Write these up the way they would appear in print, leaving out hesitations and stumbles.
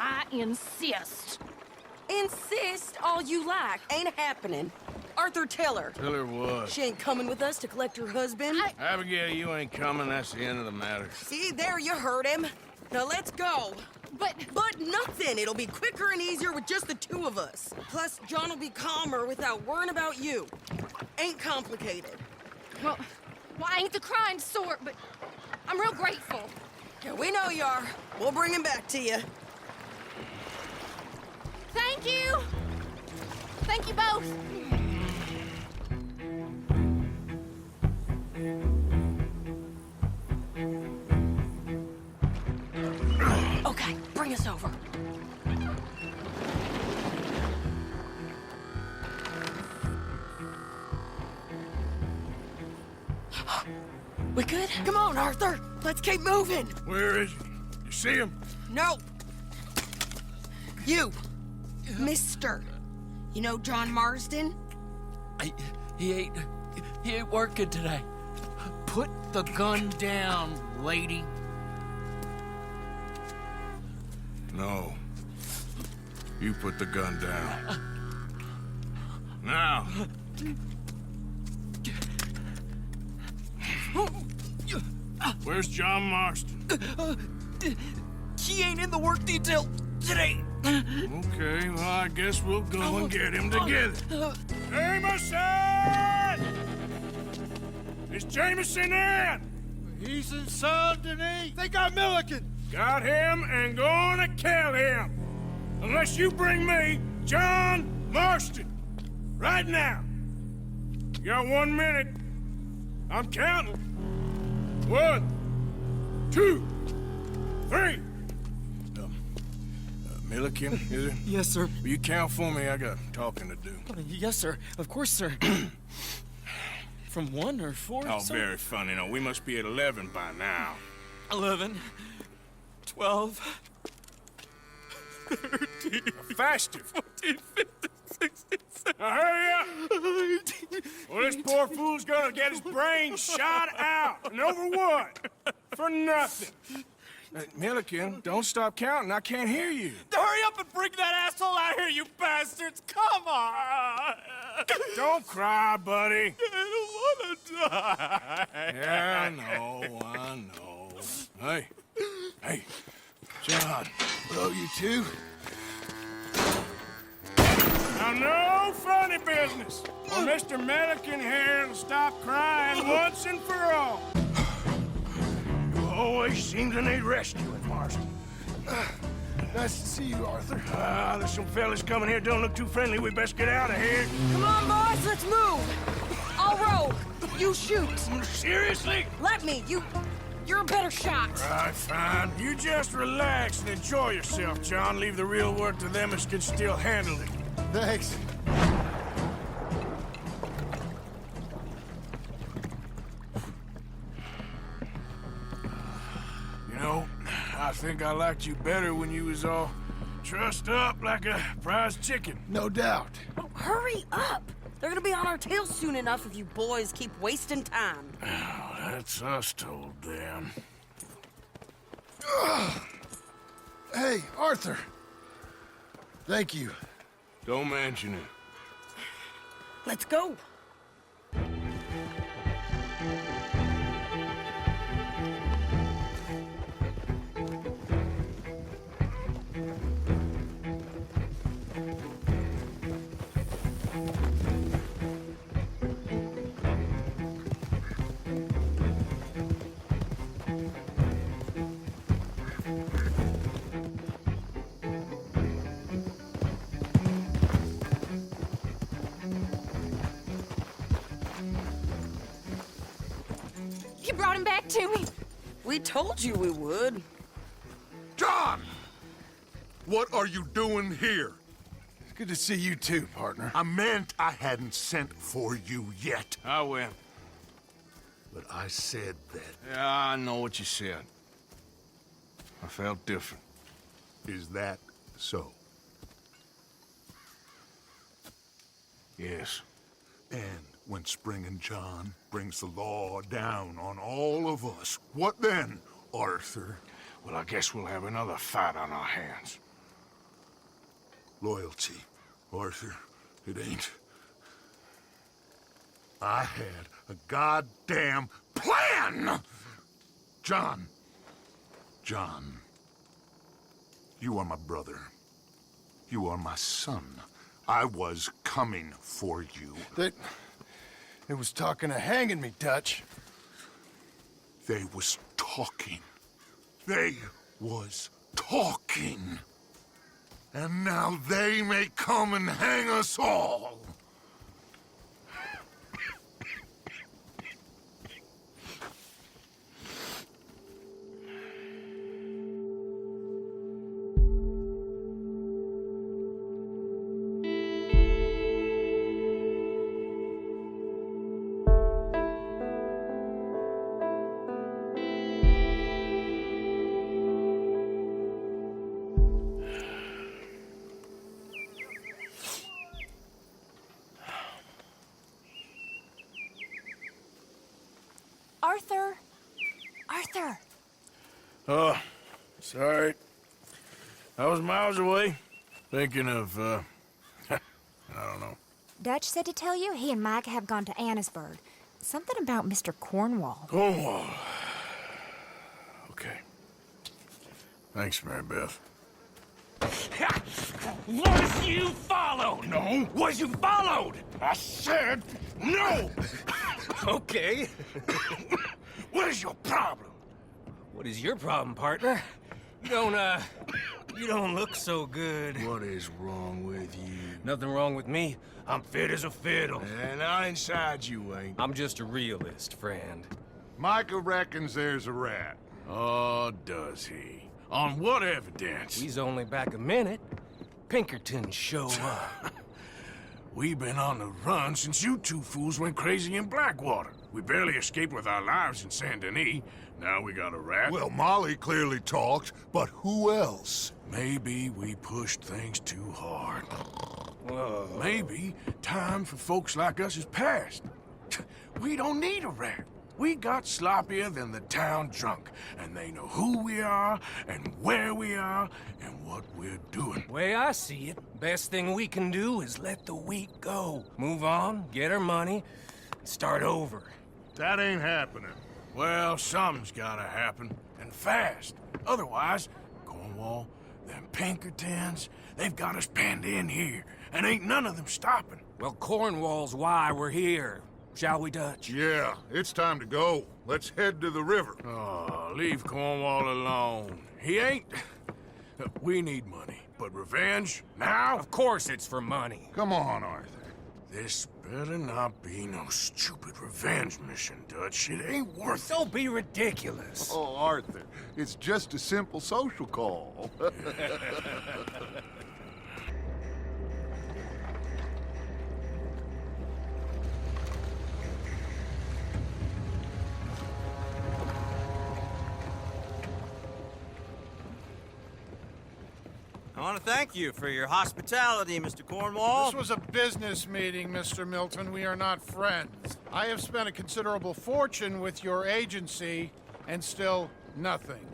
I insist. Insist all you like. Ain't happening. Arthur, tell her. Tell her what? She ain't coming with us to collect her husband. Abigail, you ain't coming. That's the end of the matter. See, there you heard him. Now let's go. But Nothing. It'll be quicker and easier with just the two of us. Plus, John will be calmer without worrying about you. Ain't complicated. well, I ain't the crying sort, but I'm real grateful. Yeah, we know you are. We'll bring him back to you. Thank you. Thank you both. Okay, bring us over. We good? Come on, Arthur. Let's keep moving. Where is he? You see him? No. You. Mister. You know John Marsden? He ain't working today. Put the gun down, lady. No. You put the gun down. Now. Where's John Marsden? He ain't in the work detail today. Okay, well, I guess we'll go and get him together. Jameson! Is Jameson in? He's in Saint Denis. They got Milliken. Got him and gonna kill him. Unless you bring me John Marsden. Right now. You got 1 minute. I'm counting. 1, 2, 3. Milliken, is it? Yes, sir. Will you count for me? I got talking to do. Yes, sir. Of course, sir. From 1 or 4? Oh, sir? very funny. No, we must be at 11 by now. 11, 12, 13, Faster. 14, 15, 16, 17. Now hurry up! Well, this poor fool's gonna get his brains shot out. And over what? For nothing. Milliken, don't stop counting. I can't hear you. Hurry up and bring that asshole out here, you bastards! Come on! Don't cry, buddy. I don't want to die. Yeah, I know. Hey, John. Hello, you two. Now, no funny business. Or Mr. Milliken here will stop crying once and for all. You always seem to need rescuing, Marston. Nice to see you, Arthur. There's some fellas coming here. Don't look too friendly. We best get out of here. Come on, boys, let's move. I'll roll. You shoot. Seriously? Let me. You're a better shot. Right, fine. You just relax and enjoy yourself, John. Leave the real work to them as can still handle it. Thanks. You know, I think I liked you better when you was all trussed up like a prize chicken. No doubt. Oh, hurry up. They're gonna be on our tails soon enough if you boys keep wasting time. Oh, that's us told them. Hey, Arthur. Thank you. Don't mention it. Let's go. You brought him back to me. We told you we would. John! What are you doing here? It's good to see you too, partner. I meant I hadn't sent for you yet. I went. But I said that. Yeah, I know what you said. I felt different. Is that so? Yes. And when Spring and John brings the law down on all of us, what then, Arthur? Well, I guess we'll have another fight on our hands. loyalty. Arthur, it ain't. I had a goddamn plan! John, you are my brother. You are my son. I was coming for you. They was talking of hanging me, Dutch. They was talking. They was talking. And now they may come and hang us all. Arthur! Arthur! Oh, sorry. I was miles away, thinking of, I don't know. Dutch said to tell you he and Mike have gone to Annisburg. Something about Mr. Cornwall. Cornwall. Okay. Thanks, Mary Beth. Was you followed? No. Was you followed? I said no! Okay. What is your problem? What is your problem, partner? You don't look so good. What is wrong with you? Nothing wrong with me. I'm fit as a fiddle. And not inside you ain't. I'm just a realist, friend. Micah reckons there's a rat. Oh, does he? On what evidence? We's only back a minute. Pinkertons show up. We've been on the run since you two fools went crazy in Blackwater. We barely escaped with our lives in Saint Denis. Now we got a rat. Well, Molly clearly talked, but who else? Maybe we pushed things too hard. Whoa. Maybe time for folks like us is past. We don't need a rat. We got sloppier than the town drunk, and they know who we are, and where we are, and what we're doing. Way I see it, best thing we can do is let the week go. Move on, get our money, start over. That ain't happening. Well, something's gotta happen, and fast. Otherwise, Cornwall, them Pinkertons, they've got us penned in here, and ain't none of them stopping. Well, Cornwall's why we're here. Shall we, Dutch? Yeah, it's time to go. Let's head to the river. Oh, leave Cornwall alone. He ain't... We need money, but revenge, now? Of course it's for money. Come on, Arthur. This better not be no stupid revenge mission, Dutch. It ain't worth it. Don't be ridiculous. Oh, Arthur, it's just a simple social call. I want to thank you for your hospitality, Mr. Cornwall. This was a business meeting, Mr. Milton. We are not friends. I have spent a considerable fortune with your agency, and still nothing.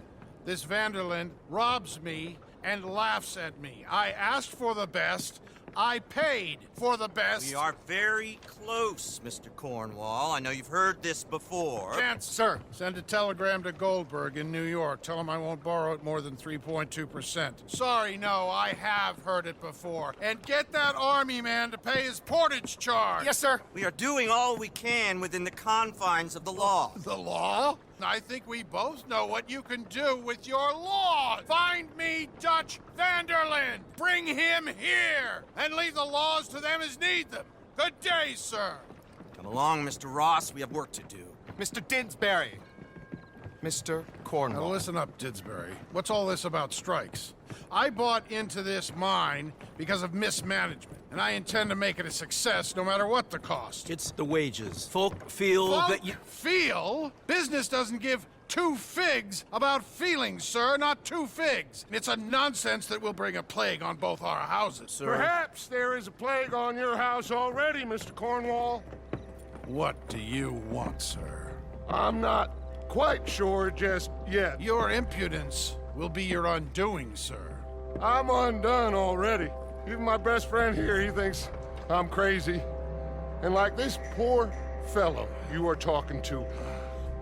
This Vanderlyn robs me and laughs at me. I asked for the best. I paid for the best. We are very close, Mr. Cornwall. I know you've heard this before. Chance, sir. Send a telegram to Goldberg in New York. Tell him I won't borrow it more than 3.2%. Sorry, no, I have heard it before. And get that army man to pay his portage charge. Yes, sir. We are doing all we can within the confines of the law. The law? I think we both know what you can do with your law. Find me Dutch Vanderlyn. Bring him here. And leave the laws to them as need them. Good day, sir. Come along, Mr. Ross. We have work to do. Mr. Didsbury. Mr. Cornwall. Now listen up, Didsbury. What's all this about strikes? I bought into this mine because of mismanagement, and I intend to make it a success no matter what the cost. It's the wages. Folk feel that you... Feel? Business doesn't give two figs about feelings, sir, not two figs. It's a nonsense that will bring a plague on both our houses, sir. Perhaps there is a plague on your house already, Mr. Cornwall. What do you want, sir? I'm not quite sure just yet. Your impudence will be your undoing, sir. I'm undone already. Even my best friend here, he thinks I'm crazy. And like this poor fellow you are talking to,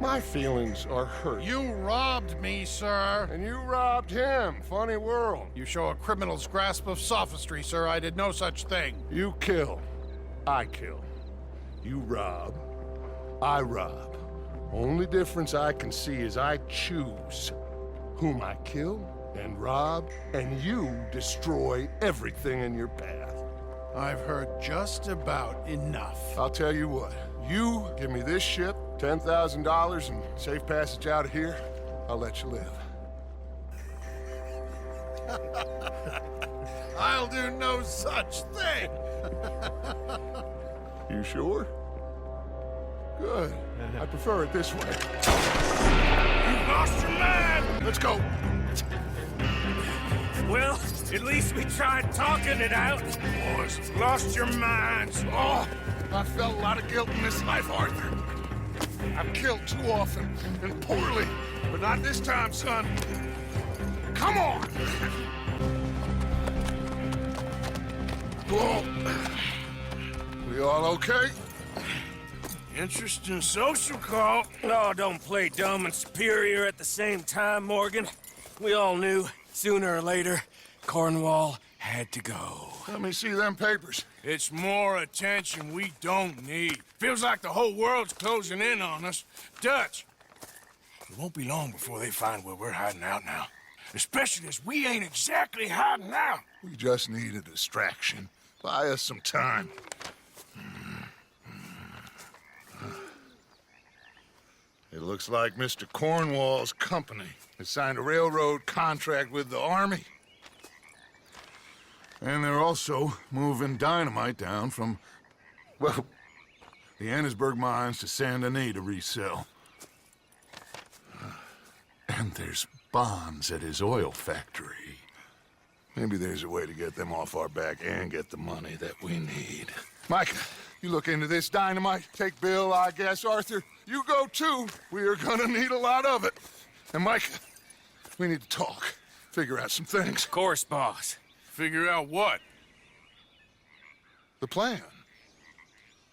my feelings are hurt. You robbed me, sir. And you robbed him. Funny world. You show a criminal's grasp of sophistry, sir. I did no such thing. You kill. I kill. You rob. I rob. Only difference I can see is I choose whom I kill and rob, and you destroy everything in your path. I've heard just about enough. I'll tell you what. You give me this ship, $10,000, and safe passage out of here, I'll let you live. I'll do no such thing. You sure? Good. I prefer it this way. You lost your mind! Let's go. Well, at least we tried talking it out. Boys, lost your minds. Oh, I felt a lot of guilt in this life, Arthur. I've killed too often and poorly, but not this time, son. Come on! Whoa. We all okay? Interesting social call. Oh, don't play dumb and superior at the same time, Morgan. We all knew, sooner or later, Cornwall had to go. Let me see them papers. It's more attention we don't need. Feels like the whole world's closing in on us. Dutch, it won't be long before they find where we're hiding out now. Especially as we ain't exactly hiding out. We just need a distraction. Buy us some time. It looks like Mr. Cornwall's company has signed a railroad contract with the Army. And they're also moving dynamite down from, well, the Annesburg mines to Saint Denis to resell. And there's bonds at his oil factory. Maybe there's a way to get them off our back and get the money that we need. Micah, you look into this dynamite. Take Bill, I guess. Arthur, you go too. We are gonna need a lot of it. And Micah, we need to talk. Figure out some things. Of course, boss. Figure out what? The plan.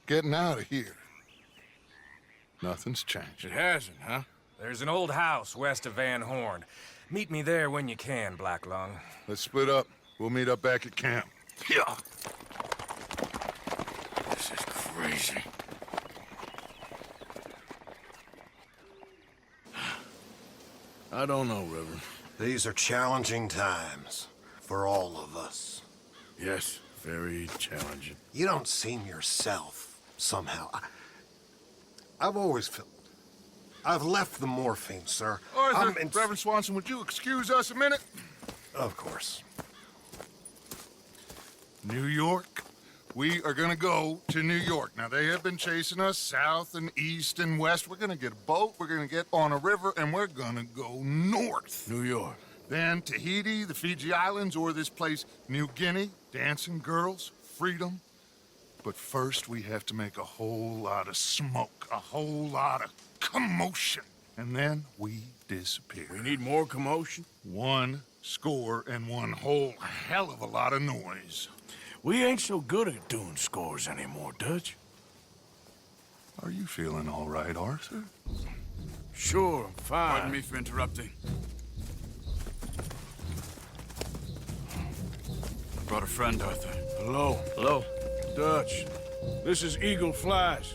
Getting out of here. Nothing's changed. It hasn't, huh? There's an old house west of Van Horn. Meet me there when you can, Black Lung. Let's split up. We'll meet up back at camp. Yeah. This is crazy. I don't know, Reverend. These are challenging times for all of us. Yes, very challenging. You don't seem yourself, somehow. I've always felt... I've left the morphine, sir. Arthur, Reverend Swanson, would you excuse us a minute? Of course. New York. We are gonna go to New York. Now, they have been chasing us south and east and west. We're gonna get a boat, we're gonna get on a river, and we're gonna go north. New York. Then Tahiti, the Fiji Islands, or this place, New Guinea, dancing girls, freedom. But first, we have to make a whole lot of smoke, a whole lot of commotion. And then we disappear. We need more commotion? 1 score and 1 whole hell of a lot of noise. We ain't so good at doing scores anymore, Dutch. Are you feeling all right, Arthur? Sure, I'm fine. Pardon me for interrupting. I brought a friend, Arthur. Hello. Hello. Dutch. This is Eagle Flies.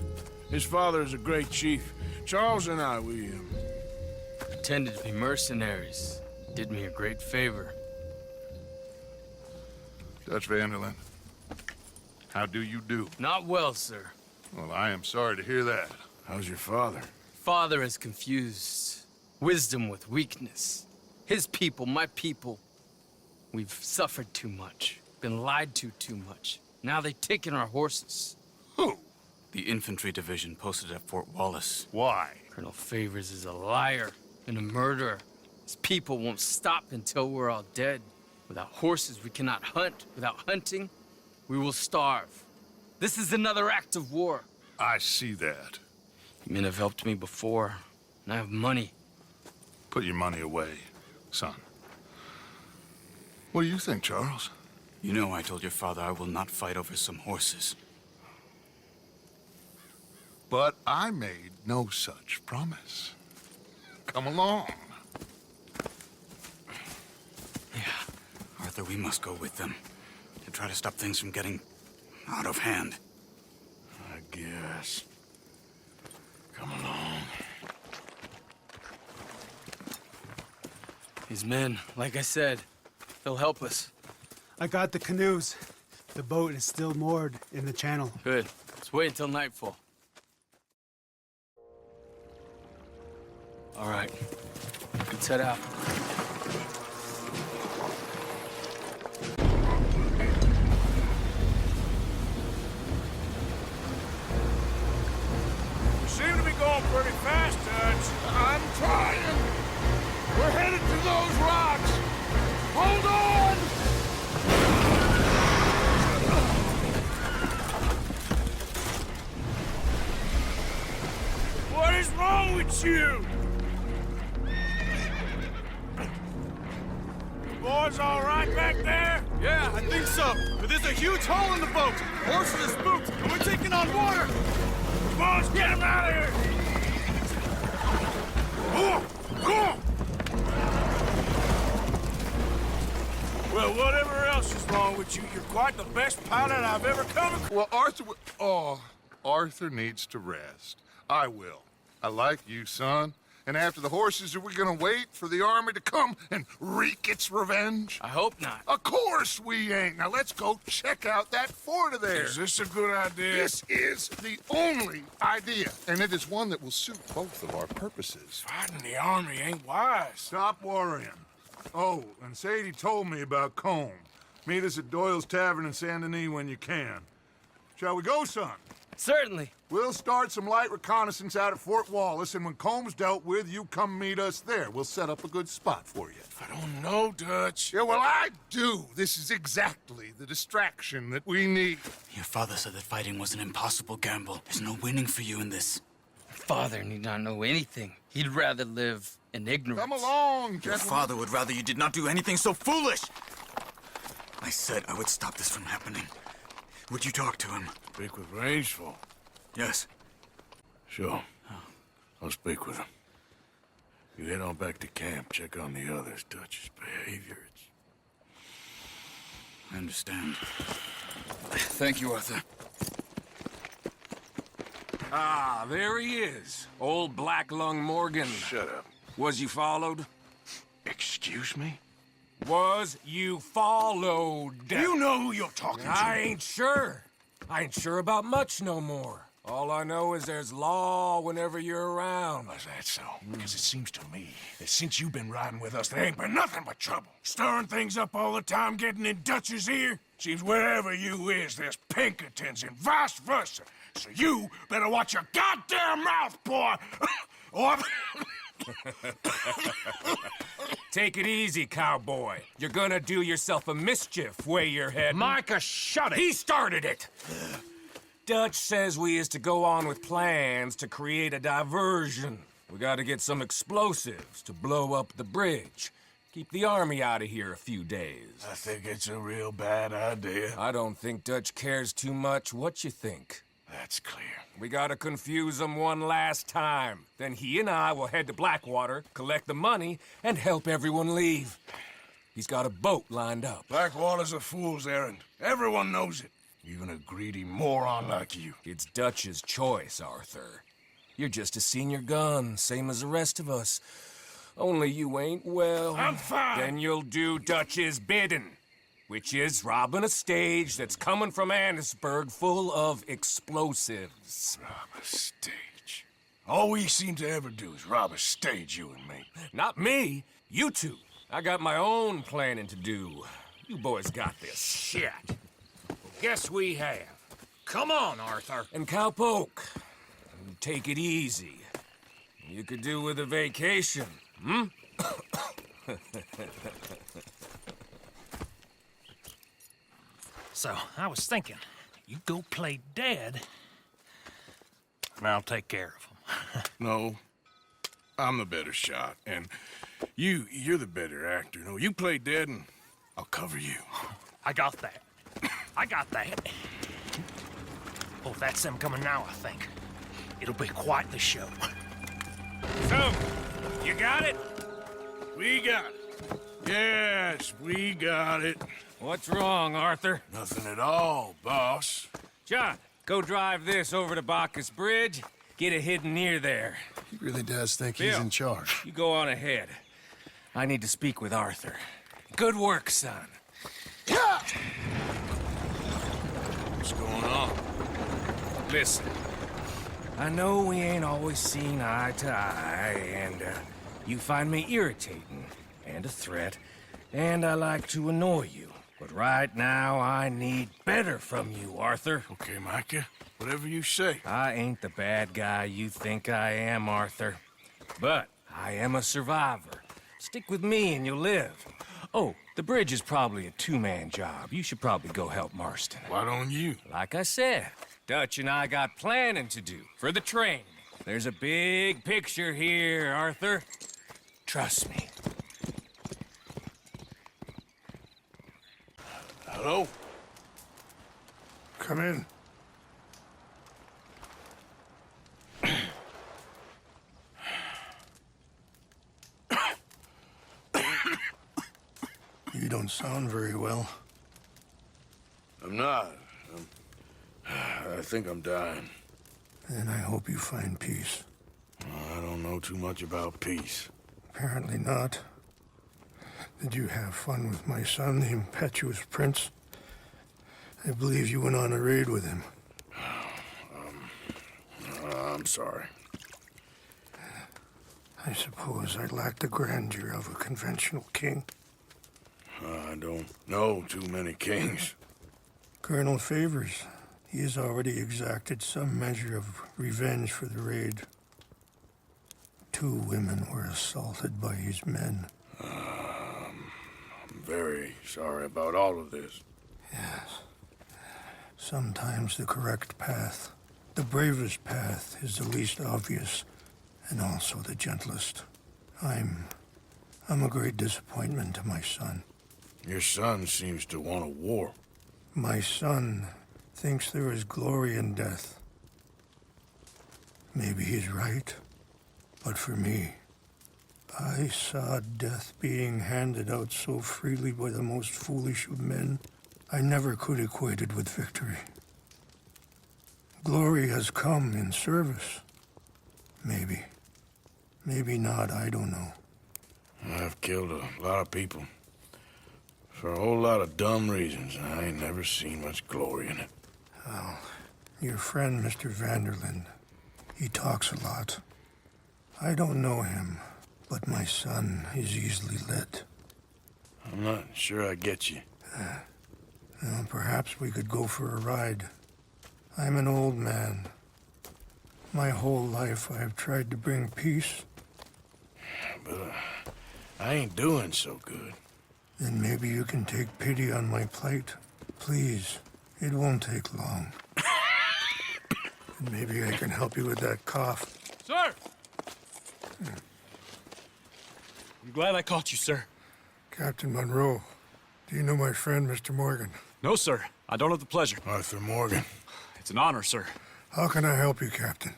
His father is a great chief. Charles and I, we pretended to be mercenaries. Did me a great favor. Dutch Vanderlyn, how do you do? Not well, sir. Well, I am sorry to hear that. How's your father? Father has confused wisdom with weakness. His people, my people. We've suffered too much. Been lied to too much. Now they've taken our horses. Who? The infantry division posted at Fort Wallace. Why? Colonel Favors is a liar and a murderer. His people won't stop until we're all dead. Without horses, we cannot hunt. Without hunting, we will starve. This is another act of war. I see that. Men have helped me before, and I have money. Put your money away, son. What do you think, Charles? You know I told your father I will not fight over some horses. But I made no such promise. Come along. Yeah, Arthur, we must go with them to try to stop things from getting out of hand. I guess. Come along. These men, like I said, they'll help us. I got the canoes. The boat is still moored in the channel. Good. Let's wait until nightfall. All right. Let's head out. You seem to be going pretty fast, Dutch. I'm trying. We're headed to those rocks. Hold on! What is wrong with you? The boys all right back there? Yeah, I think so. But there's a huge hole in the boat. Horses are spooked, and we're taking on water. Come on, let's get him out of here! Go! Well, whatever else is wrong with you, you're quite the best pilot I've ever come across. Well, Arthur needs to rest. I will. I like you, son. And after the horses, are we gonna wait for the army to come and wreak its revenge? I hope not. Of course we ain't. Now let's go check out that fort of theirs. Is this a good idea? This is the only idea, and it is one that will suit both of our purposes. Fighting the army ain't wise. Stop worrying. Oh, and Sadie told me about Combe. Meet us at Doyle's Tavern in Saint Denis when you can. Shall we go, son? Certainly. We'll start some light reconnaissance out at Fort Wallace, and when Comb's dealt with, you come meet us there. We'll set up a good spot for you. I don't know, Dutch. Yeah, well, I do. This is exactly the distraction that we need. Your father said that fighting was an impossible gamble. There's no winning for you in this. Father need not know anything. He'd rather live in ignorance. Come along, Your gentlemen. father would rather you did not do anything so foolish. I said I would stop this from happening. Would you talk to him? Speak with Rangeful. Yes. Sure. I'll speak with him. You head on back to camp, check on the others. Dutch's behavior, I understand. Thank you, Arthur. Ah, there he is. Old Black Lung Morgan. Shut up. Was you followed? Excuse me? Was you followed? You know who you're talking to. I ain't sure. I ain't sure about much no more. All I know is there's law whenever you're around. Is that so? Because it seems to me that since you've been riding with us, there ain't been nothing but trouble. Stirring things up all the time, getting in Dutch's ear. Seems wherever you is, there's Pinkertons and vice versa. So you better watch your goddamn mouth, boy! Or... Take it easy, cowboy. You're gonna do yourself a mischief way you're heading. Micah, shut it! He started it! Dutch says we is to go on with plans to create a diversion. We gotta get some explosives to blow up the bridge. Keep the army out of here a few days. I think it's a real bad idea. I don't think Dutch cares too much. What you think? That's clear. We gotta confuse him one last time. Then he and I will head to Blackwater, collect the money, and help everyone leave. He's got a boat lined up. Blackwater's a fool's errand. Everyone knows it. Even a greedy moron like you. It's Dutch's choice, Arthur. You're just a senior gun, same as the rest of us. Only you ain't well. I'm fine. Then you'll do Dutch's bidding, which is robbing a stage that's coming from Annisburg full of explosives. Rob a stage. All we seem to ever do is rob a stage, you and me. Not me, you two. I got my own planning to do. You boys got this. Shit. Well, guess we have. Come on, Arthur. And Cowpoke, take it easy. You could do with a vacation, hmm? So, I was thinking, you go play dead, and I'll take care of him. No. I'm the better shot, and you're the better actor. No, you play dead, and I'll cover you. I got that. I got that. Oh, that's them coming now, I think. It'll be quite the show. So, you got it? We got it. Yes, we got it. What's wrong, Arthur? Nothing at all, boss. John, go drive this over to Bacchus Bridge. Get it hidden near there. He really does think Bill, he's in charge. You go on ahead. I need to speak with Arthur. Good work, son. What's going on? Listen, I know we ain't always seen eye to eye, and you find me irritating and a threat, and I like to annoy you. But right now, I need better from you, Arthur. Okay, Micah. Whatever you say. I ain't the bad guy you think I am, Arthur. But I am a survivor. Stick with me and you'll live. Oh, the bridge is probably a two-man job. You should probably go help Marston. Why don't you? Like I said, Dutch and I got planning to do for the train. There's a big picture here, Arthur. Trust me. Hello? Come in. You don't sound very well. I'm not. I think I'm dying. And I hope you find peace. I don't know too much about peace. Apparently not. Did you have fun with my son, the impetuous prince? I believe you went on a raid with him. I'm sorry. I suppose I lack the grandeur of a conventional king. I don't know too many kings. Colonel Favors, he has already exacted some measure of revenge for the raid. 2 women were assaulted by his men. I'm very sorry about all of this. Yes. Sometimes the correct path, the bravest path, is the least obvious and also the gentlest. I'm a great disappointment to my son. Your son seems to want a war. My son thinks there is glory in death. Maybe he's right, but for me, I saw death being handed out so freely by the most foolish of men, I never could equate it with victory. Glory has come in service. Maybe. Maybe not, I don't know. I've killed a lot of people. For a whole lot of dumb reasons, and I ain't never seen much glory in it. Well, your friend, Mr. Vanderlyn, he talks a lot. I don't know him, but my son is easily led. I'm not sure I get you. Well, perhaps we could go for a ride. I'm an old man. My whole life I have tried to bring peace. But I ain't doing so good. Then maybe you can take pity on my plight. Please, it won't take long. And maybe I can help you with that cough. Sir! I'm glad I caught you, sir. Captain Monroe, do you know my friend, Mr. Morgan? No, sir. I don't have the pleasure. Arthur Morgan. It's an honor, sir. How can I help you, Captain?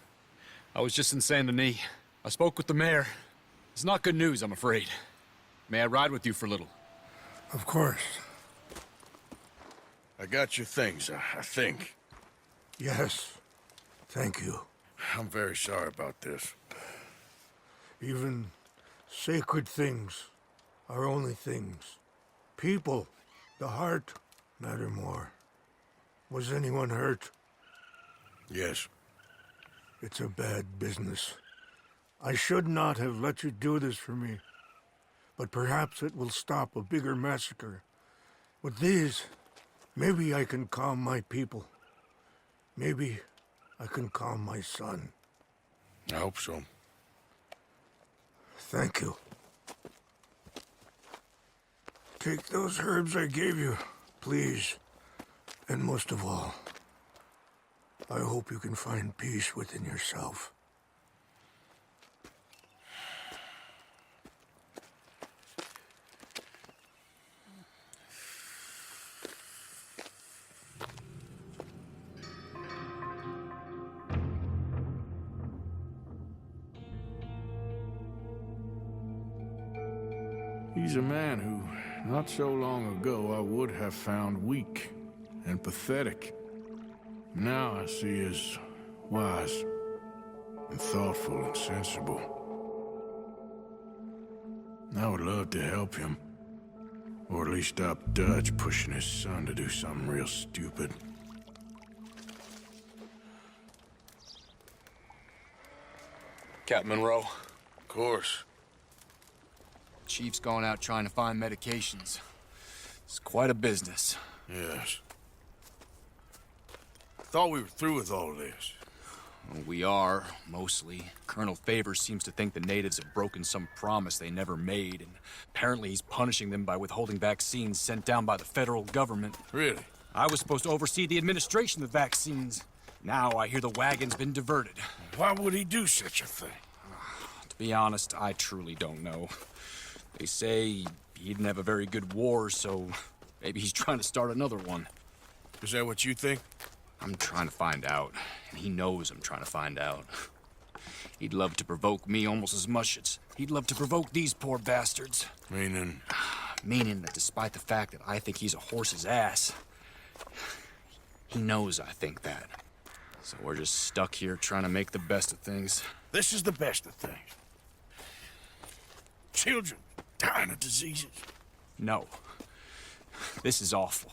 I was just in Saint Denis. I spoke with the mayor. It's not good news, I'm afraid. May I ride with you for a little? Of course. I got your things, I think. Yes. Thank you. I'm very sorry about this. Even sacred things are only things. People, the heart, matter more. Was anyone hurt? Yes. It's a bad business. I should not have let you do this for me. But perhaps it will stop a bigger massacre. With these, maybe I can calm my people. Maybe I can calm my son. I hope so. Thank you. Take those herbs I gave you, please. And most of all, I hope you can find peace within yourself. He's a man who, not so long ago, I would have found weak and pathetic. Now I see as wise and thoughtful and sensible. I would love to help him. Or at least stop Dutch pushing his son to do something real stupid. Captain Monroe. Of course. Chief's gone out trying to find medications. It's quite a business. Yes. Thought we were through with all this. Well, we are, mostly. Colonel Favors seems to think the natives have broken some promise they never made, and apparently he's punishing them by withholding vaccines sent down by the federal government. Really? I was supposed to oversee the administration of vaccines. Now I hear the wagon's been diverted. Why would he do such a thing? To be honest, I truly don't know. They say he didn't have a very good war, so maybe he's trying to start another one. Is that what you think? I'm trying to find out, and he knows I'm trying to find out. He'd love to provoke me almost as much as he'd love to provoke these poor bastards. Meaning? Meaning that despite the fact that I think he's a horse's ass, he knows I think that. So we're just stuck here trying to make the best of things. This is the best of things. Children dying of diseases. No. This is awful.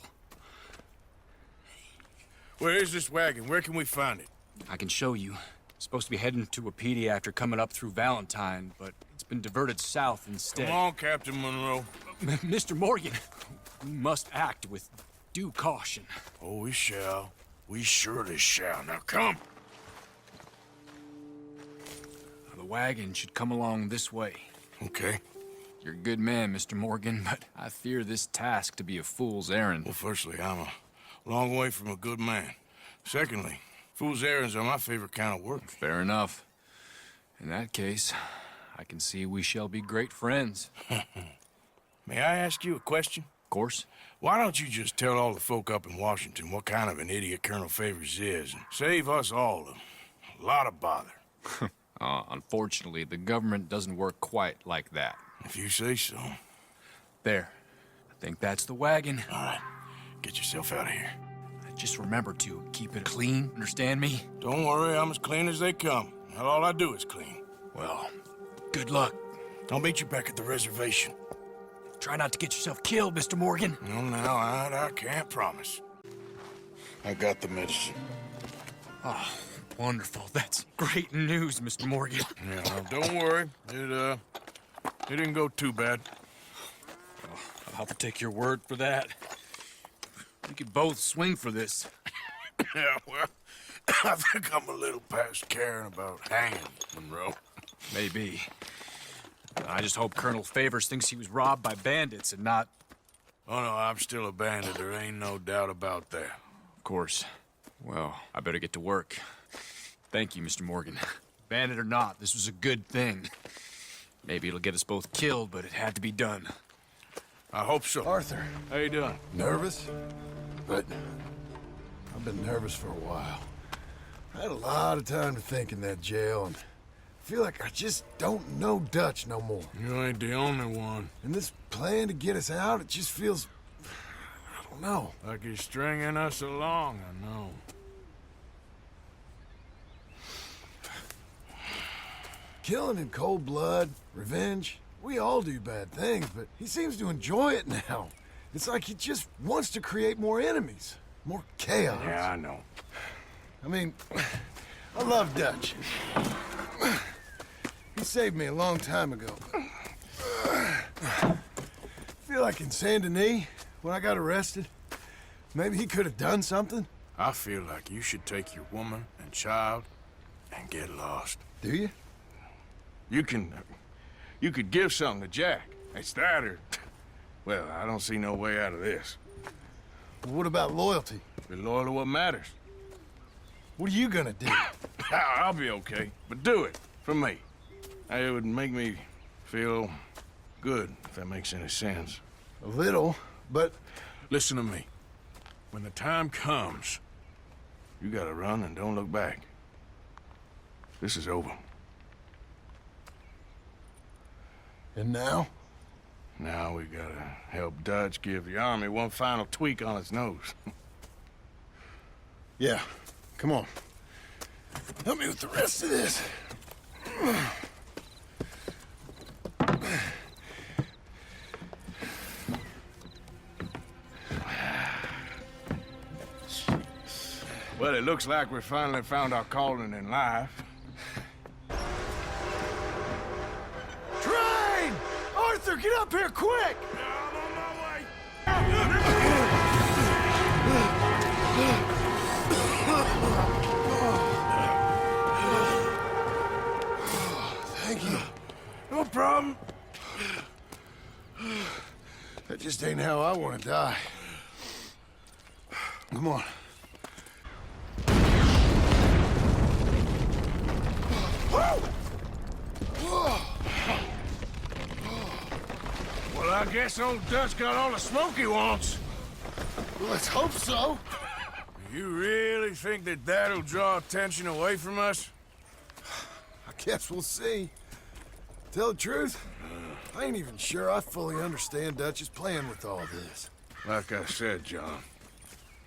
Where is this wagon? Where can we find it? I can show you. It's supposed to be heading to Wapiti after coming up through Valentine, but it's been diverted south instead. Come on, Captain Monroe. Mr. Morgan, we must act with due caution. Oh, we shall. We surely shall. Now come. The wagon should come along this way. Okay. You're a good man, Mr. Morgan, but I fear this task to be a fool's errand. Well, firstly, I'm a long way from a good man. Secondly, fool's errands are my favorite kind of work. Fair enough. In that case, I can see we shall be great friends. May I ask you a question? Of course. Why don't you just tell all the folk up in Washington what kind of an idiot Colonel Favors is and save us all a lot of bother? Unfortunately, the government doesn't work quite like that. If you say so. There. I think that's the wagon. All right. Get yourself out of here. Just remember to keep it clean, understand me? Don't worry, I'm as clean as they come. Not all I do is clean. Well, good luck. I'll meet you back at the reservation. Try not to get yourself killed, Mr. Morgan. No, now, I can't promise. I got the medicine. Oh, wonderful. That's great news, Mr. Morgan. Yeah, well, don't worry. It didn't go too bad. Oh, I'll have to take your word for that. We could both swing for this. Yeah, well, I think I'm a little past caring about hanging, Monroe. Maybe. I just hope Colonel Favors thinks he was robbed by bandits and not... Oh, no, I'm still a bandit. There ain't no doubt about that. Of course. Well, I better get to work. Thank you, Mr. Morgan. Bandit or not, this was a good thing. Maybe it'll get us both killed, but it had to be done. I hope so. Arthur. How you doing? Nervous? But I've been nervous for a while. I had a lot of time to think in that jail, and I feel like I just don't know Dutch no more. You ain't the only one. And this plan to get us out, it just feels... I don't know. Like he's stringing us along, I know. Killing in cold blood, revenge, we all do bad things, but he seems to enjoy it now. It's like he just wants to create more enemies, more chaos. Yeah, I know. I mean, I love Dutch. He saved me a long time ago. I feel like in Saint Denis, when I got arrested, maybe he could have done something. I feel like you should take your woman and child and get lost. Do you? You could give something to Jack. It's that or... Well, I don't see no way out of this. What about loyalty? Be loyal to what matters. What are you gonna do? I'll be okay, but do it for me. It would make me feel good, if that makes any sense. A little, but... Listen to me. When the time comes, you gotta run and don't look back. This is over. And now? Now we gotta help Dutch give the army one final tweak on its nose. Yeah, come on. Help me with the rest of this. Well, it looks like we finally found our calling in life. Train! Arthur, get up here quick! I'm on my way. Thank you. No problem. That just ain't how I want to die. Come on. Well, I guess old Dutch got all the smoke he wants. Well, let's hope so. You really think that that'll draw attention away from us? I guess we'll see. Tell the truth, I ain't even sure I fully understand Dutch's plan with all this. Like I said, John,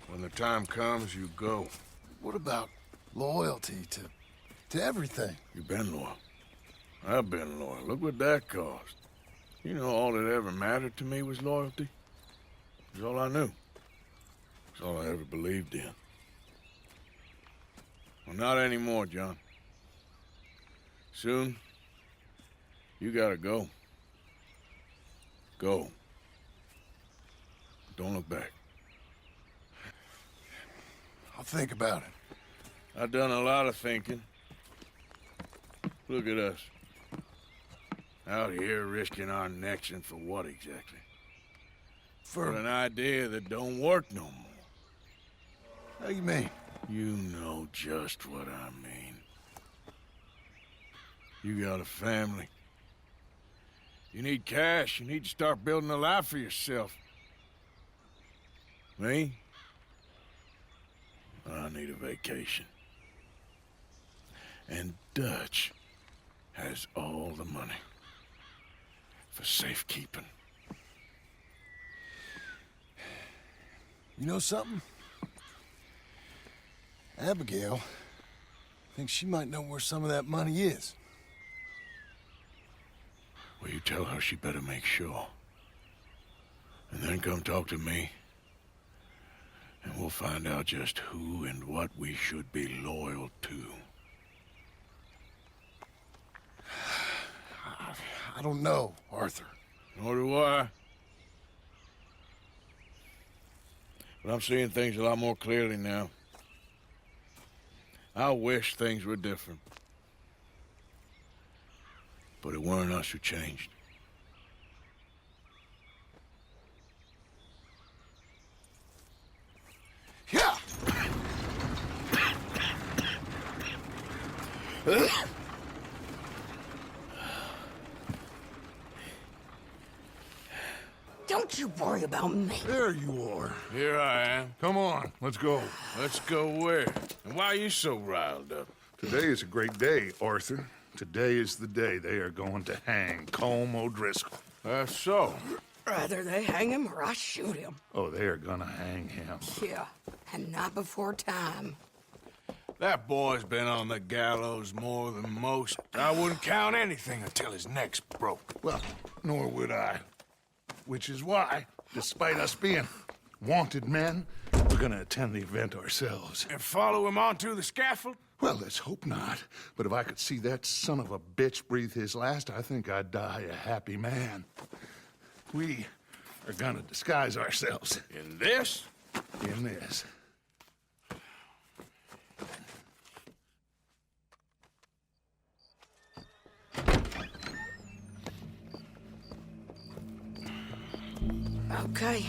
when the time comes, you go. What about loyalty to everything? You've been loyal. I've been loyal. Look what that cost. You know, all that ever mattered to me was loyalty. It was all I knew. It's all I ever believed in. Well, not anymore, John. Soon, you gotta go. Go. Don't look back. I'll think about it. I've done a lot of thinking. Look at us. Out here risking our necks, and for what exactly? For an idea that don't work no more. How you mean? You know just what I mean. You got a family. You need cash. You need to start building a life for yourself. Me? I need a vacation. And Dutch has all the money for safekeeping. You know something? Abigail thinks she might know where some of that money is. Well, you tell her she better make sure. And then come talk to me. And we'll find out just who and what we should be loyal to. I don't know, Arthur. Nor do I. But I'm seeing things a lot more clearly now. I wish things were different. But it weren't us who changed. Yeah! Don't you worry about me. There you are. Here I am. Come on, let's go. Let's go where? And why are you so riled up? Today is a great day, Arthur. Today is the day they are going to hang Colm O'Driscoll. That's so. Rather they hang him or I shoot him. Oh, they are gonna hang him. Yeah, and not before time. That boy's been on the gallows more than most. I wouldn't count anything until his neck's broke. Well, nor would I. Which is why, despite us being wanted men, we're gonna attend the event ourselves. And follow him onto the scaffold? Well, let's hope not. But if I could see that son of a bitch breathe his last, I think I'd die a happy man. We are gonna disguise ourselves. In this? In this. Okay.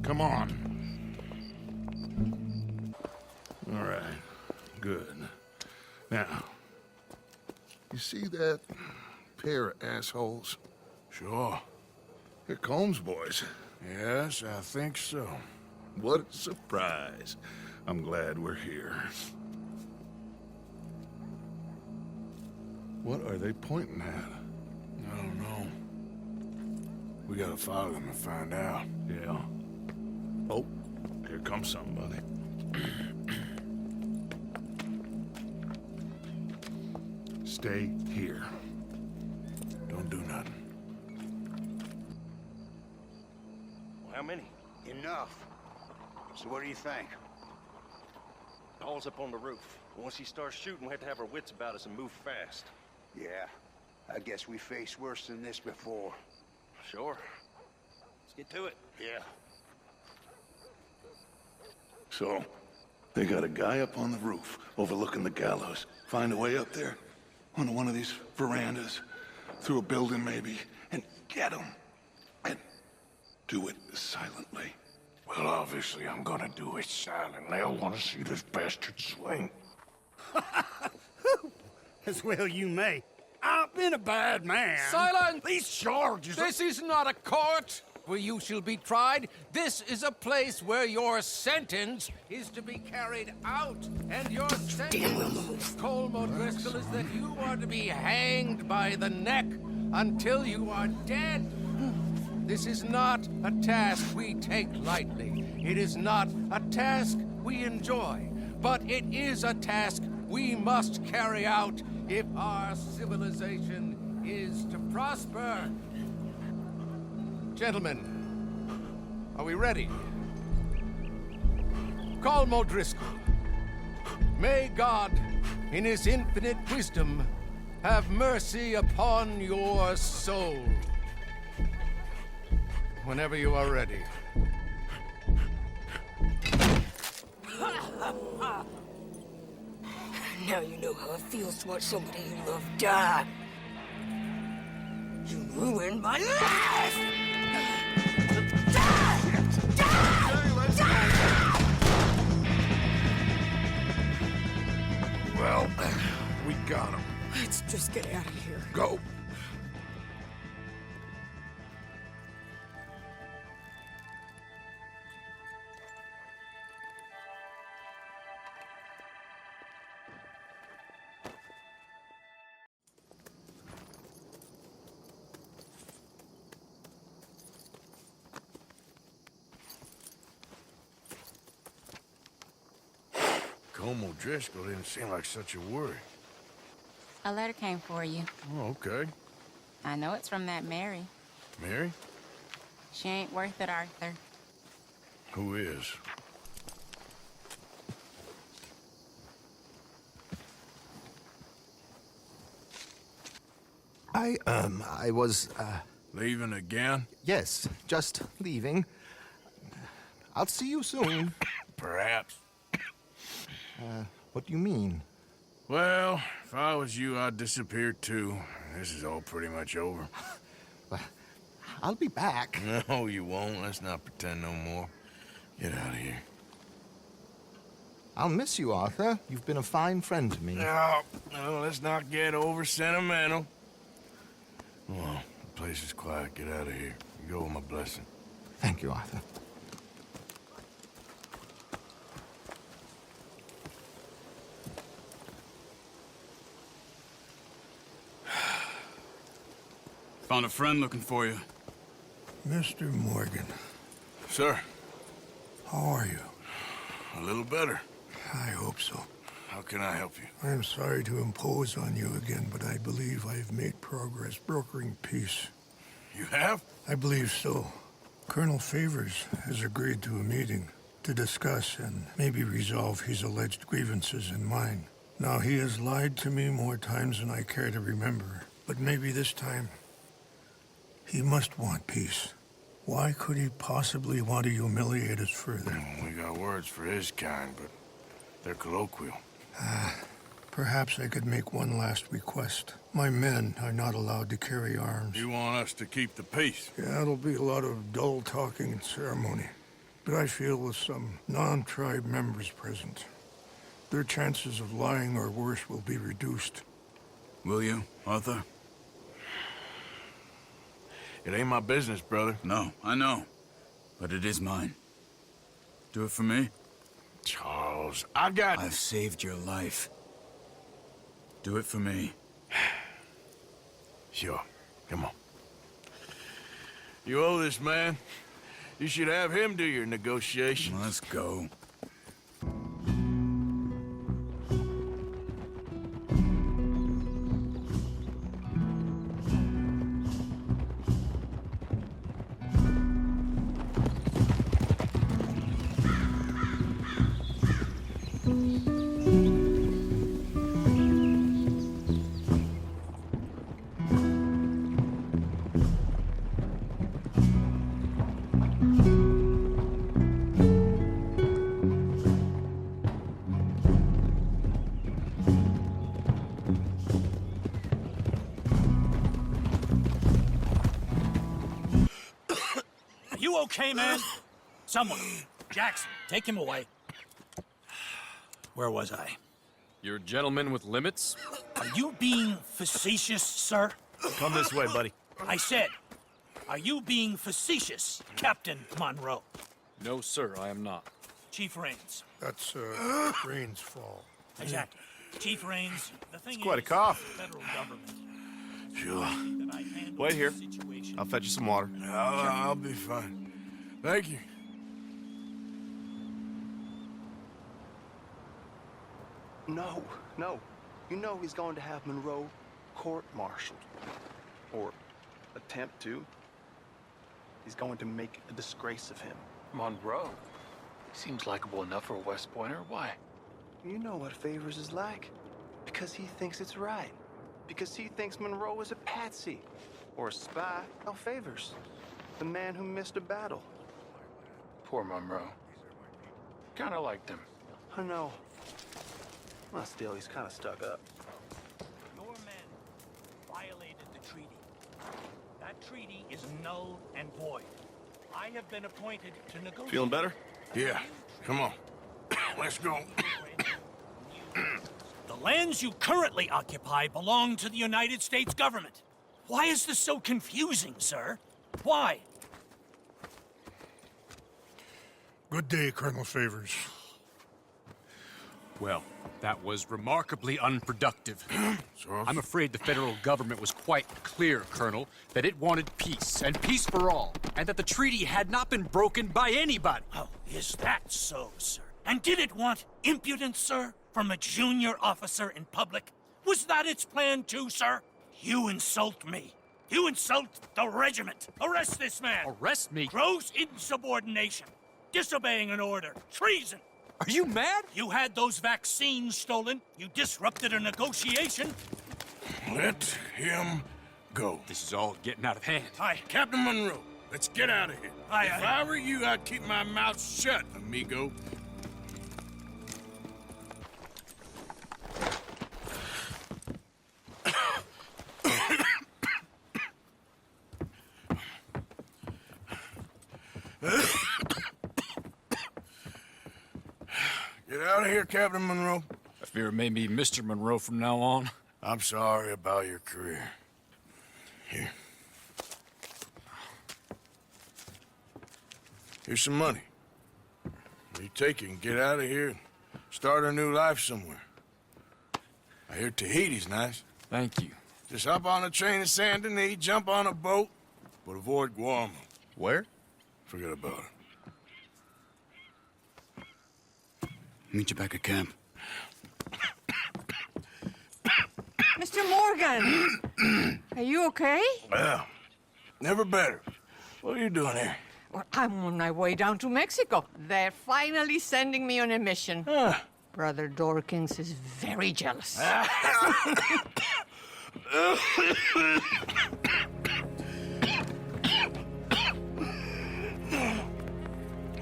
Come on. All right. Good. Now, you see that pair of assholes? Sure. They're Combs boys. Yes, I think so. What a surprise. I'm glad we're here. What are they pointing at? I don't know. We gotta follow them and find out. Yeah. Oh, here comes somebody. Stay here. Don't do nothing. Well, how many? Enough. So what do you think? Paul's up on the roof. Once he starts shooting, we have to have our wits about us and move fast. Yeah. I guess we faced worse than this before. Sure. Let's get to it. Yeah. So, they got a guy up on the roof, overlooking the gallows. Find a way up there, onto one of these verandas, through a building maybe, and get him. And do it silently. Well, obviously, I'm gonna do it silently. I want to see this bastard swing. As well you may. I've been a bad man. Silence! These charges This is not a court where you shall be tried. This is a place where your sentence is to be carried out. And your sentence, Colm O'Driscoll, is that you are to be hanged by the neck until you are dead. This is not a task we take lightly. It is not a task we enjoy. But it is a task we must carry out if our civilization is to prosper. Gentlemen, are we ready? Colm O'Driscoll, may God, in his infinite wisdom, have mercy upon your soul. Whenever you are ready. Now you know how it feels to watch somebody you love die. You ruined my life! Well, we got him. Let's just get out of here. Go. Colm O'Driscoll didn't seem like such a worry. A letter came for you. Oh, okay. I know it's from that Mary. Mary? She ain't worth it, Arthur. Who is? I was, Leaving again? Yes, just leaving. I'll see you soon. Perhaps. What do you mean? Well, if I was you, I'd disappear too. This is all pretty much over. I'll be back. No, you won't. Let's not pretend no more. Get out of here. I'll miss you, Arthur. You've been a fine friend to me. No, let's not get over sentimental. Well, the place is quiet. Get out of here. You go with my blessing. Thank you, Arthur. Found a friend looking for you. Mr. Morgan. Sir. How are you? A little better. I hope so. How can I help you? I'm sorry to impose on you again, but I believe I've made progress brokering peace. You have? I believe so. Colonel Favors has agreed to a meeting to discuss and maybe resolve his alleged grievances and mine. Now, he has lied to me more times than I care to remember, but maybe this time he must want peace. Why could he possibly want to humiliate us further? We got words for his kind, but they're colloquial. Perhaps I could make one last request. My men are not allowed to carry arms. You want us to keep the peace? Yeah, it'll be a lot of dull talking and ceremony. But I feel with some non-tribe members present, their chances of lying or worse will be reduced. Will you, Arthur? It ain't my business, brother. No, I know. But it is mine. Do it for me? Charles, I've saved your life. Do it for me. Sure. Come on. You owe this man. You should have him do your negotiation. Let's go. You okay, man? Someone. Jackson, take him away. Where was I? You're a gentleman with limits? Are you being facetious, sir? Come this way, buddy. I said, are you being facetious, Captain Monroe? No, sir, I am not. Chief Raines. That's, Rain's fault. Exactly. Chief Raines, the thing It's quite a is, cough. the federal government. Sure. Wait here. I'll fetch you some water. I'll be fine. Thank you. No. You know he's going to have Monroe court-martialed. Or attempt to. He's going to make a disgrace of him. Monroe? Seems likable enough for a West Pointer. Why? You know what Favors is like. Because he thinks it's right. Because he thinks Monroe is a patsy. Or a spy. No, Favors. The man who missed a battle. Poor Monroe. Kinda liked him. I know. Well, still, he's kind of stuck up. Your men violated the treaty. That treaty is null and void. I have been appointed to negotiate. Feeling better? Yeah. Come on. Let's go. The lands you currently occupy belong to the United States government. Why is this so confusing, sir? Why? Good day, Colonel Favors. Well, that was remarkably unproductive. I'm afraid the federal government was quite clear, Colonel, that it wanted peace, and peace for all, and that the treaty had not been broken by anybody. Oh, is that so, sir? And did it want impudence, sir, from a junior officer in public? Was that its plan too, sir? You insult me. You insult the regiment. Arrest this man. Arrest me? Gross insubordination. Disobeying an order. Treason. Are you mad? You had those vaccines stolen. You disrupted a negotiation. Let him go. This is all getting out of hand. Hi. Captain Monroe, let's get out of here. If I were you, I'd keep my mouth shut, amigo. Get out of here, Captain Monroe. I fear it may be Mr. Monroe from now on. I'm sorry about your career. Here. Here's some money. You take it and get out of here and start a new life somewhere. I hear Tahiti's nice. Thank you. Just hop on a train to Saint Denis, jump on a boat, but avoid Guam. Where? Forget about it. Meet you back at camp. Mr. Morgan! Are you okay? Well, never better. What are you doing here? Well, I'm on my way down to Mexico. They're finally sending me on a mission. Brother Dorkins is very jealous.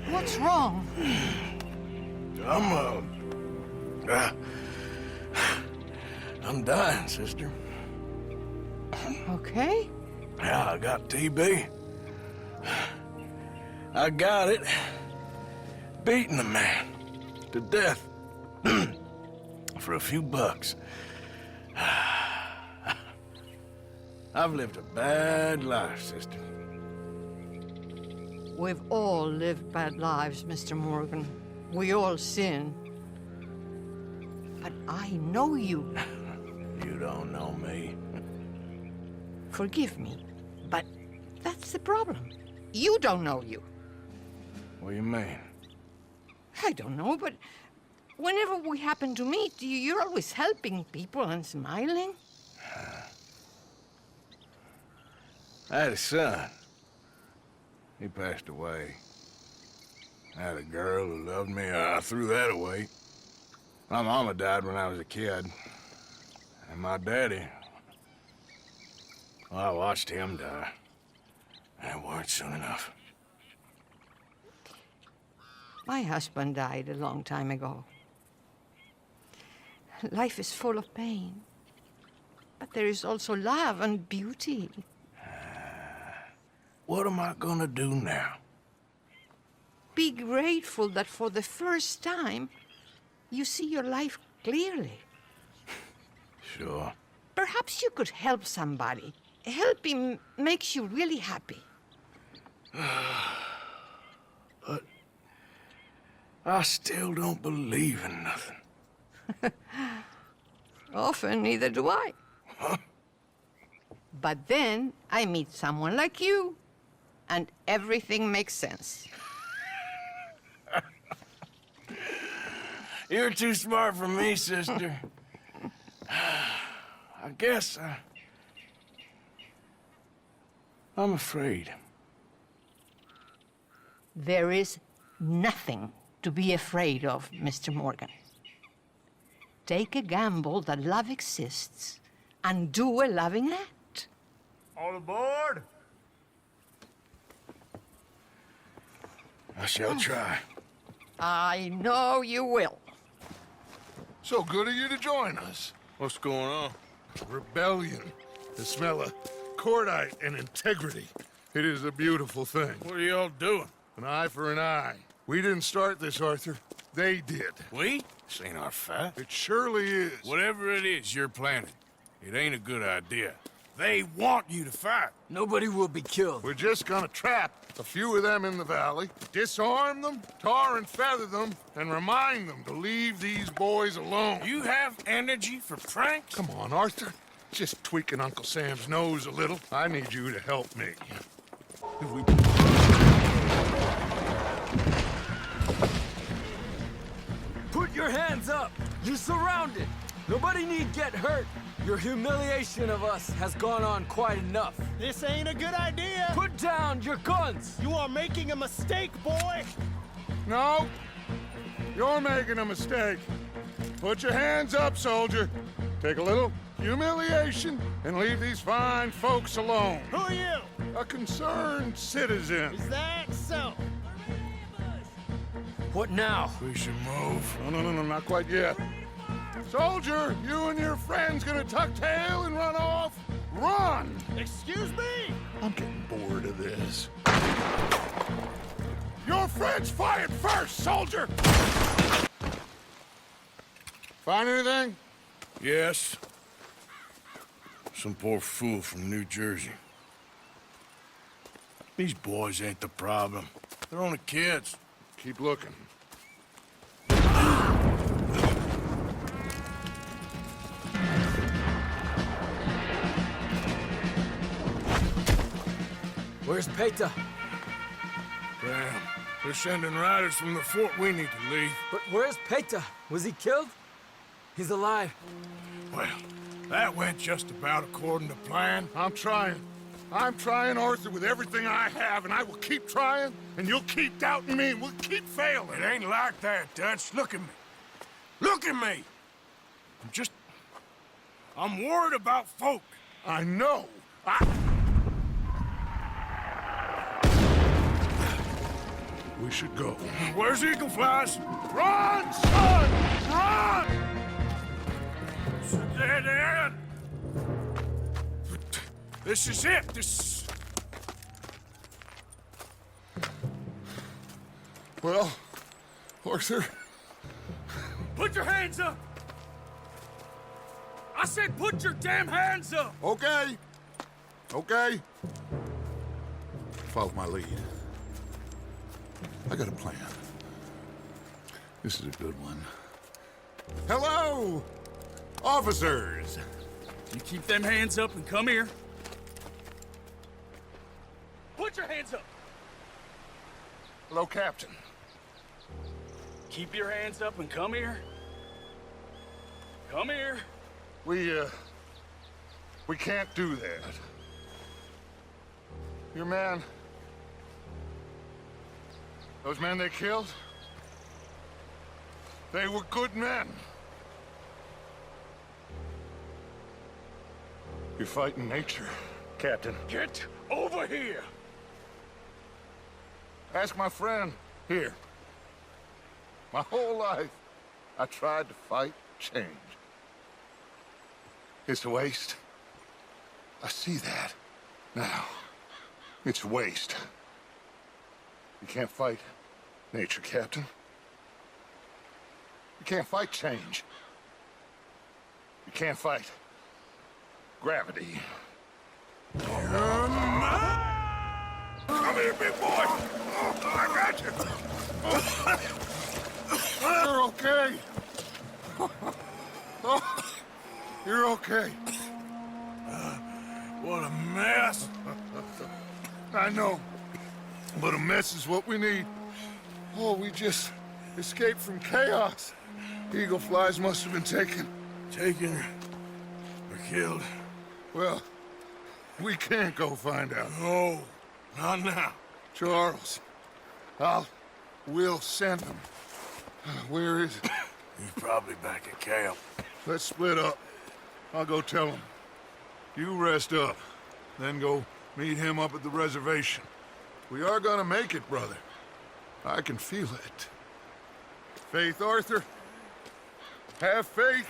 What's wrong? I'm dying, sister. Okay. Yeah, I got TB. I got it. Beating a man to death for a few bucks. I've lived a bad life, sister. We've all lived bad lives, Mr. Morgan. We all sin. But I know you. You don't know me. Forgive me, but That's the problem. You don't know you. What do you mean? I don't know, but whenever we happen to meet, you're always helping people and smiling. I had a son. He passed away. I had a girl who loved me. I threw that away. My mama died when I was a kid. And my daddy... well, I watched him die. That weren't soon enough. My husband died a long time ago. Life is full of pain. But there is also love and beauty. What am I gonna do now? Be grateful that for the first time, you see your life clearly. Sure. Perhaps you could help somebody. Helping makes you really happy. But I still don't believe in nothing. Often, neither do I. Huh? But then I meet someone like you, and everything makes sense. You're too smart for me, sister. I guess I'm afraid. There is nothing to be afraid of, Mr. Morgan. Take a gamble that love exists and do a loving act. All aboard? I shall try. I know you will. So good of you to join us. What's going on? Rebellion. The smell of cordite and integrity. It is a beautiful thing. What are y'all doing? An eye for an eye. We didn't start this, Arthur. They did. We? This ain't our fight. It surely is. Whatever it is you're planning, it ain't a good idea. They want you to fight. Nobody will be killed. We're just gonna trap a few of them in the valley, disarm them, tar and feather them, and remind them to leave these boys alone. You have energy for pranks? Come on, Arthur. Just tweaking Uncle Sam's nose a little. I need you to help me. Put your hands up! You're surrounded! Nobody need get hurt! Your humiliation of us has gone on quite enough. This ain't a good idea. Put down your guns! You are making a mistake, boy. No. You're making a mistake. Put your hands up, soldier. Take a little humiliation and leave these fine folks alone. Who are you? A concerned citizen. Is that so? What now? We should move. No, not quite yet. Soldier, you and your friends gonna tuck tail and run off? Run! Excuse me? I'm getting bored of this. Your friends fired first, soldier! Find anything? Yes. Some poor fool from New Jersey. These boys ain't the problem. They're only kids. Keep looking. Where's Peta? Damn. They're sending riders from the fort. We need to leave. But where's Peta? Was he killed? He's alive. Well, that went just about according to plan. I'm trying. I'm trying, Arthur, with everything I have, and I will keep trying, and you'll keep doubting me, and we'll keep failing. It ain't like that, Dutch. Look at me. Look at me! I'm worried about folk. I know. We should go. Where's Eagle Flies? Run, son! Run! It's a dead end. This is it. Well, Arthur... Put your hands up! I said put your damn hands up! Okay. Okay. Follow my lead. I got a plan. This is a good one. Hello, officers! You keep them hands up and come here. Put your hands up! Hello, Captain. Keep your hands up and come here. Come here. We can't do that. Your man... Those men they killed? They were good men. You're fighting nature, Captain. Get over here! Ask my friend here. My whole life, I tried to fight change. It's a waste. I see that now. It's waste. You can't fight nature, Captain. You can't fight change. You can't fight gravity. Come here, big boy! I got you! You're okay. You're okay. What a mess! I know, but a mess is what we need. Oh, we just escaped from chaos. Eagle flies must have been taken. Taken or killed? Well, we can't go find out. No, not now. Charles, we'll send him. Where is he? He's probably back at camp. Let's split up. I'll go tell him. You rest up, then go meet him up at the reservation. We are gonna make it, brother. I can feel it. Faith, Arthur. Have faith.